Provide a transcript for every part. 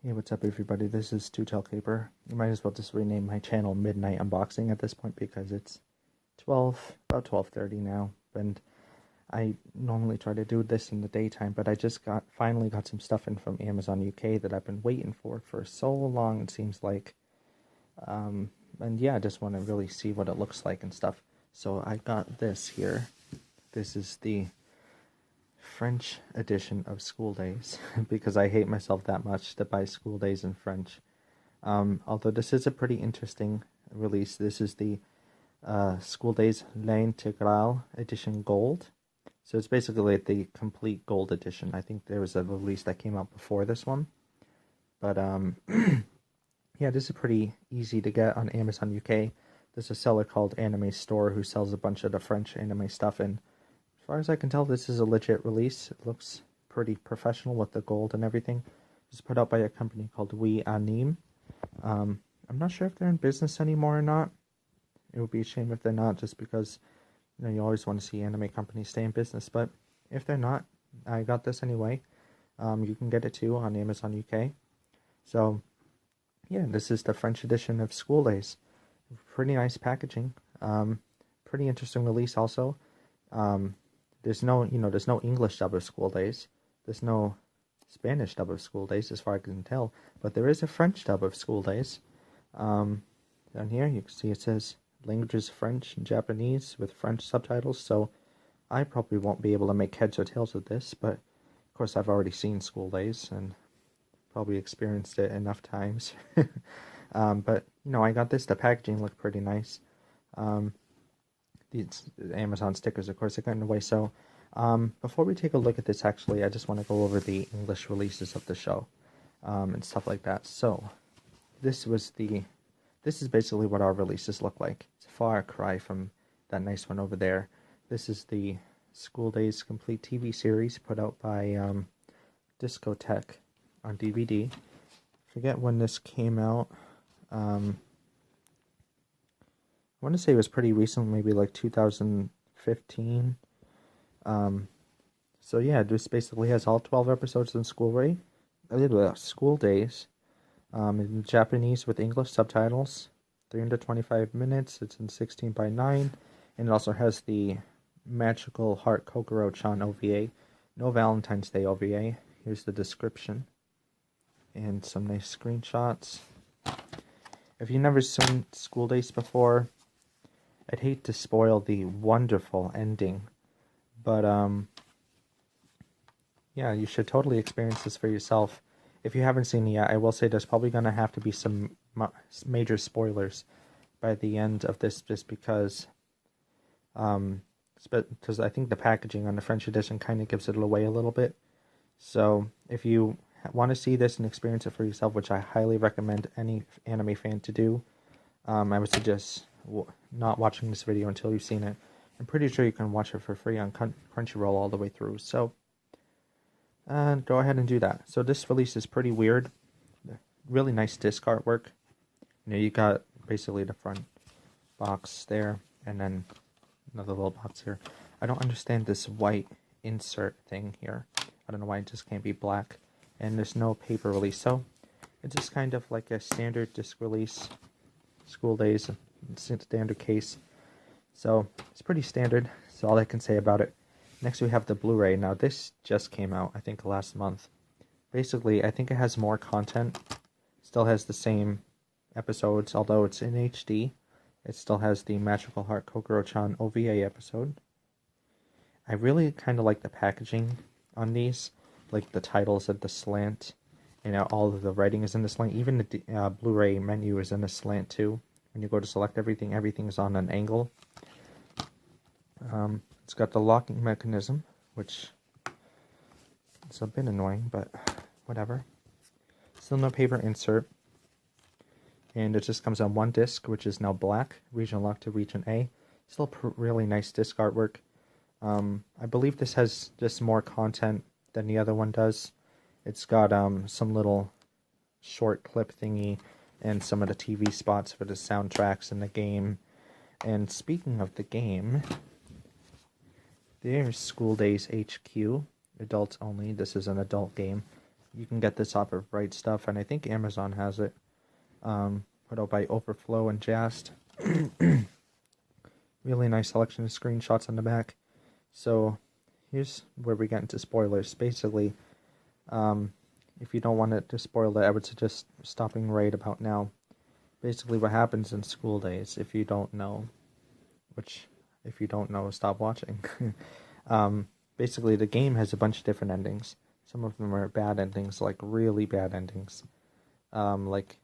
Hey, what's up everybody? This is TwoTailedCaperer. You might as well just rename my channel Midnight Unboxing at this point because it's about 12:30 now, and I normally try to do this in the daytime, but I just finally got some stuff in from Amazon UK that I've been waiting for so long, it seems like. And yeah, I just want to really see what it looks like and stuff. So I got this here. This is the French edition of School Days because I hate myself that much to buy School Days in French. Although this is a pretty interesting release. This is the School Days L'Intégrale Edition Gold. So it's basically like the complete gold edition. I think there was a release that came out before this one. But yeah, this is pretty easy to get on Amazon UK. There's a seller called Anime Store who sells a bunch of the French anime stuff, and as far as I can tell, this is a legit release. It looks pretty professional with the gold and everything. It's put out by a company called We Anime. I'm not sure if they're in business anymore or not. It would be a shame if they're not, just because you always want to see anime companies stay in business. But if they're not, I got this anyway. You can get it too on Amazon UK. So yeah, this is the French edition of School Days. Pretty nice packaging. Pretty interesting release also. There's no English dub of School Days. There's no Spanish dub of School Days, as far as I can tell. But there is a French dub of School Days. Down here, you can see it says languages French and Japanese with French subtitles. So I probably won't be able to make heads or tails of this, but of course I've already seen School Days and probably experienced it enough times. But I got this. The packaging looked pretty nice. These Amazon stickers, of course, are getting away. So before we take a look at this, actually, I just want to go over the English releases of the show and stuff like that. So this is basically what our releases look like. It's a far cry from that nice one over there. This is the School Days Complete TV series put out by Discotheque on DVD. Forget when this came out. I want to say it was pretty recent, maybe like 2015. So yeah, this basically has all 12 episodes in School Days. In Japanese with English subtitles. 325 minutes. It's in 16:9, and it also has the Magical Heart Kokoro-chan OVA. No Valentine's Day OVA. Here's the description and some nice screenshots. If you've never seen School Days before, I'd hate to spoil the wonderful ending, but yeah, you should totally experience this for yourself. If you haven't seen it yet, I will say there's probably going to have to be some major spoilers by the end of this, just because I think the packaging on the French edition kind of gives it away a little bit. So if you want to see this and experience it for yourself, which I highly recommend any anime fan to do, I would suggest not watching this video until you've seen it. I'm pretty sure you can watch it for free on Crunchyroll all the way through, so go ahead and do that. So this release is pretty weird. Really nice disc artwork. You got basically the front box there, and then another little box here. I don't understand this white insert thing here. I don't know why it just can't be black. And there's no paper release, so it's just kind of like a standard disc release. School Days, standard case. So it's pretty standard. That's all I can say about it. Next we have the Blu-ray. Now this just came out, I think, last month. Basically, I think it has more content. Still has the same episodes, although it's in HD. It still has the Magical Heart Kokoro-chan OVA episode. I really kind of like the packaging on these. Like the titles at the slant. All of the writing is in the slant. Even the Blu-ray menu is in a slant too. When you go to select everything, everything's on an angle. It's got the locking mechanism, which is a bit annoying, but whatever. Still no paper insert. And it just comes on one disc, which is now black. Region lock to region A. Still really nice disc artwork. I believe this has just more content than the other one does. It's got some little short clip thingy and some of the TV spots for the soundtracks in the game. And speaking of the game, there's School Days HQ, adults only. This is an adult game. you can get this off of Right Stuff, and I think Amazon has it. Put out by Overflow and Jast. Really nice selection of screenshots on the back. So here's where we get into spoilers. Basically, if you don't want it to spoil it, I would suggest stopping right about now. Basically what happens in school days, if you don't know, which if you don't know, stop watching. Basically the game has a bunch of different endings. Some of them are bad endings, like really bad endings. Like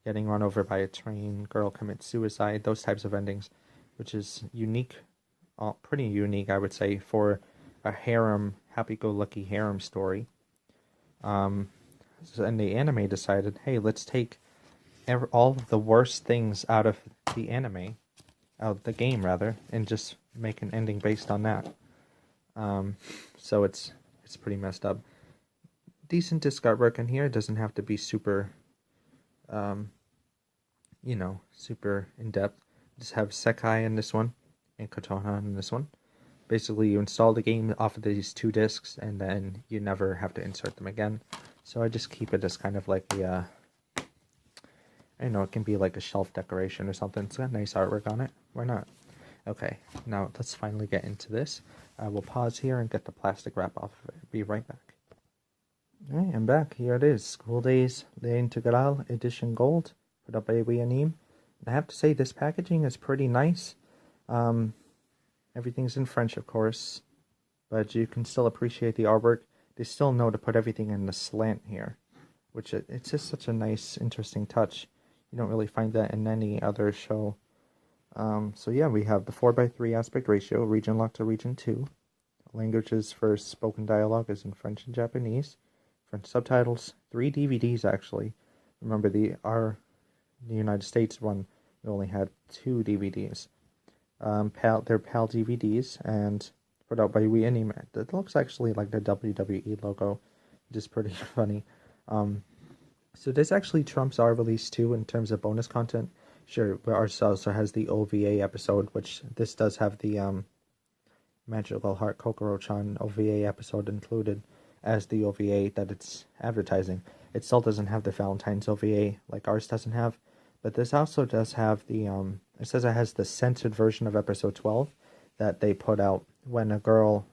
getting run over by a train, girl commits suicide, those types of endings, which is unique, pretty unique, I would say, for a harem, happy-go-lucky harem story. And the anime decided, hey, let's take all of the worst things out of the anime, out of the game rather, and just make an ending based on that. So it's pretty messed up. Decent disc artwork in here. It doesn't have to be super, super in depth. Just have Sekai in this one and Kotohana in this one. Basically, you install the game off of these 2 discs, and then you never have to insert them again. So I just keep it as kind of like a, I know it can be like a shelf decoration or something. It's got nice artwork on it. Why not? Okay, now let's finally get into this. I will pause here and get the plastic wrap off of it. Be right back. Alright, I'm back. Here it is. School Days de Integral Edition Gold. Put up by Weanim. I have to say, this packaging is pretty nice. Everything's in French, of course, but you can still appreciate the artwork. They still know to put everything in the slant here, which it's just such a nice, interesting touch. You don't really find that in any other show. So yeah, we have the 4:3 aspect ratio, region lock to region 2. Languages for spoken dialogue is in French and Japanese. French subtitles, 3 DVDs actually. Remember the United States one, we only had 2 DVDs. They're PAL DVDs and put out by Weanim. It looks actually like the WWE logo, which is pretty funny. So this actually trumps our release too in terms of bonus content. Sure, but ours also has the OVA episode, which this does have the Magical Heart Kokoro-chan OVA episode included as the OVA that it's advertising. It still doesn't have the Valentine's OVA like ours doesn't have, but this also does have the, it says it has the censored version of episode 12 that they put out when a girl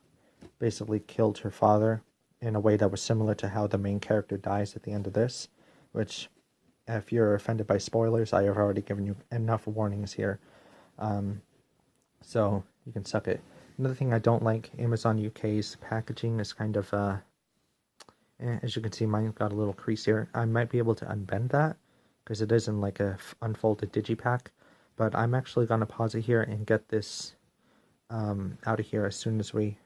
basically killed her father in a way that was similar to how the main character dies at the end of this, which, if you're offended by spoilers, I have already given you enough warnings here. So you can suck it. Another thing I don't like, Amazon UK's packaging is kind of, as you can see, mine's got a little crease here. I might be able to unbend that, because it isn't like a unfolded digipack, but I'm actually going to pause it here and get this out of here as soon as we...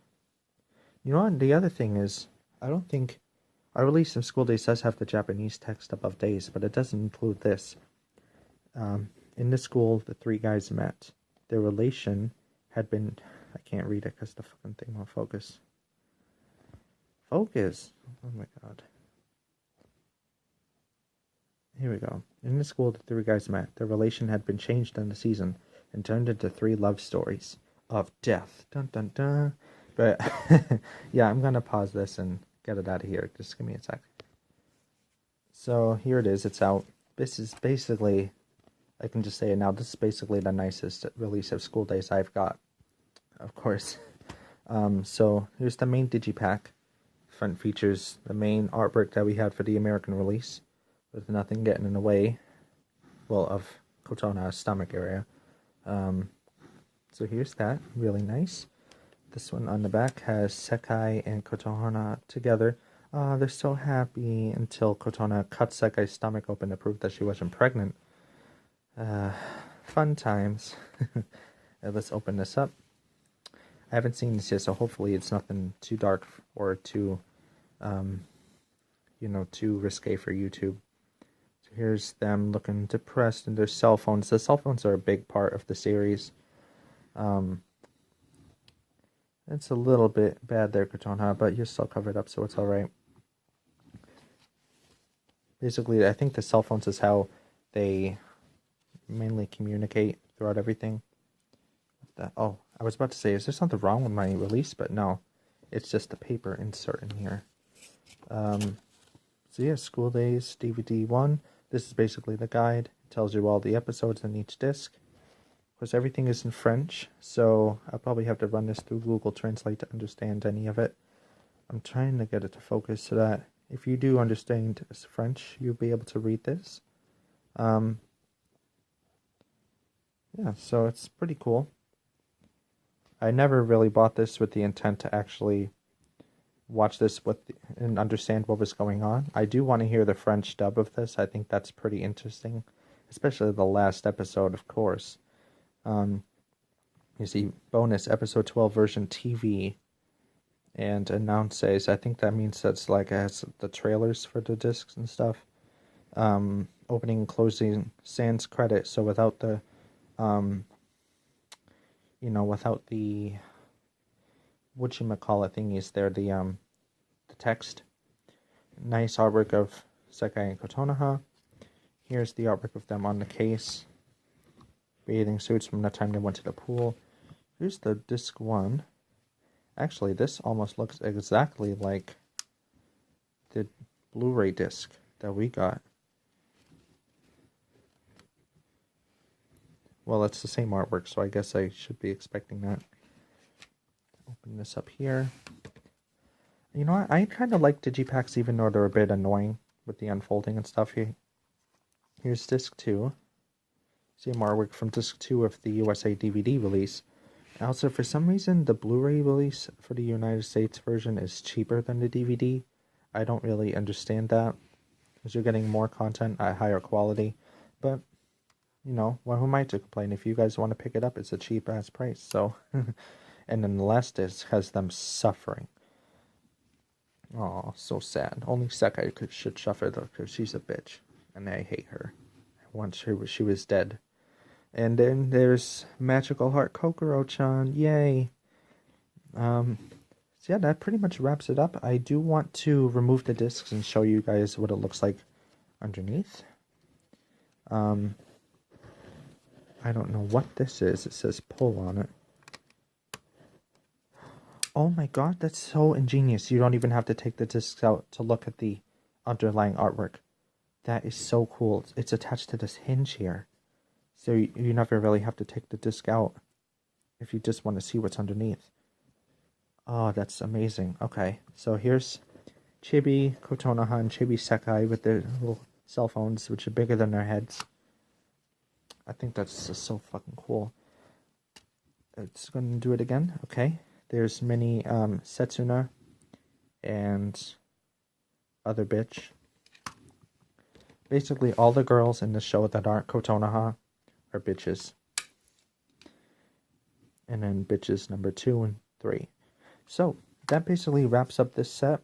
You know what, the other thing is, I don't think... Our release of School Days does have the Japanese text above days, but it doesn't include this. In this school, the 3 guys met. Their relation had been... I can't read it because the fucking thing won't focus. Focus! Oh my god. Here we go. In the school, the 3 guys met. Their relation had been changed in the season and turned into 3 love stories of death. Dun dun dun. But, yeah, I'm going to pause this and get it out of here. Just give me a sec. So, here it is. It's out. This is basically, I can just say it now, this is basically the nicest release of School Days I've got. Of course. So, here's the main digipack. Front features the main artwork that we had for the American release, with nothing getting in the way, well, of Kotona's stomach area. So here's that, really nice. This one on the back has Sekai and Kotohana together. They're so happy until Kotona cuts Sekai's stomach open to prove that she wasn't pregnant. Fun times. Let's open this up. I haven't seen this yet, so hopefully it's nothing too dark or too, too risque for YouTube. So here's them looking depressed in their cell phones. The cell phones are a big part of the series. It's a little bit bad there, Katona, but you're still covered up, so it's alright. Basically, I think the cell phones is how they mainly communicate throughout everything. Oh, I was about to say, is there something wrong with my release? But no, it's just the paper insert in here. So yeah, School Days DVD 1. This is basically the guide. It tells you all the episodes in each disc. Of course, everything is in French, so I'll probably have to run this through Google Translate to understand any of it. I'm trying to get it to focus so that if you do understand French, you'll be able to read this. Yeah, so it's pretty cool. I never really bought this with the intent to actually watch this and understand what was going on. I do want to hear the French dub of this. I think that's pretty interesting, especially the last episode, of course. You see bonus episode 12 version TV and announces. I think that means that's like as the trailers for the discs and stuff. Opening and closing sans credit, so without the without the whatchamacallit thingies there, the text. Nice artwork of Sekai and Kotonoha. Here's the artwork of them on the case. Bathing suits from the time they went to the pool. Here's the disc 1. Actually, this almost looks exactly like the Blu-ray disc that we got. Well, it's the same artwork, so I guess I should be expecting that. Open this up here. You know what? I kind of like digipacks even though they're a bit annoying with the unfolding and stuff here. Here's disc 2. Same artwork from disc 2 of the USA DVD release. Also, for some reason, the Blu-ray release for the United States version is cheaper than the DVD. I don't really understand that, because you're getting more content at higher quality. But, you know, well, who am I to complain? If you guys want to pick it up, it's a cheap-ass price. So, and then the last disc has them suffering. Oh, so sad. Only Sekai should suffer, though, because she's a bitch. And I hate her. Once she was dead. And then there's Magical Heart Kokoro-chan. Yay. So yeah, that pretty much wraps it up. I do want to remove the discs and show you guys what it looks like underneath. I don't know what this is. It says pull on it. Oh my god, that's so ingenious. You don't even have to take the discs out to look at the underlying artwork. That is so cool. It's attached to this hinge here. So you never really have to take the disc out if you just want to see what's underneath. Oh, that's amazing. Okay, so here's Chibi, Kotonoha, and Chibi Sekai with their little cell phones, which are bigger than their heads. I think that's just so fucking cool. It's going to do it again. Okay, there's many Setsuna and other bitch. Basically, all the girls in the show that aren't Kotonoha are bitches. And then bitches number 2 and 3. So, that basically wraps up this set.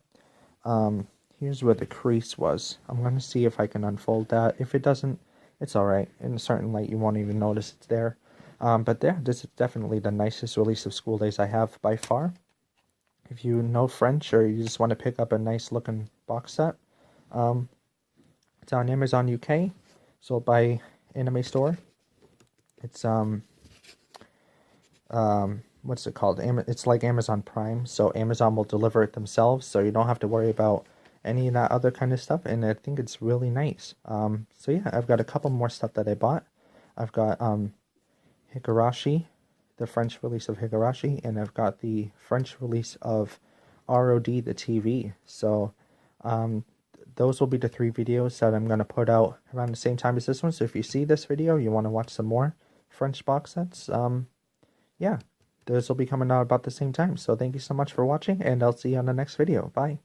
Here's where the crease was. I'm going to see if I can unfold that. If it doesn't, it's alright. In a certain light, you won't even notice it's there. But there, this is definitely the nicest release of School Days I have by far. If you know French or you just want to pick up a nice looking box set, it's on Amazon UK, sold by Anime Store. It's what's it called? It's like Amazon Prime, so Amazon will deliver it themselves, so you don't have to worry about any of that other kind of stuff, and I think it's really nice. So yeah, I've got a couple more stuff that I bought. I've got Higurashi, the French release of Higurashi, and I've got the French release of ROD, the TV. So those will be the 3 videos that I'm going to put out around the same time as this one. So if you see this video, you want to watch some more French box sets, yeah, those will be coming out about the same time. So thank you so much for watching, and I'll see you on the next video. Bye.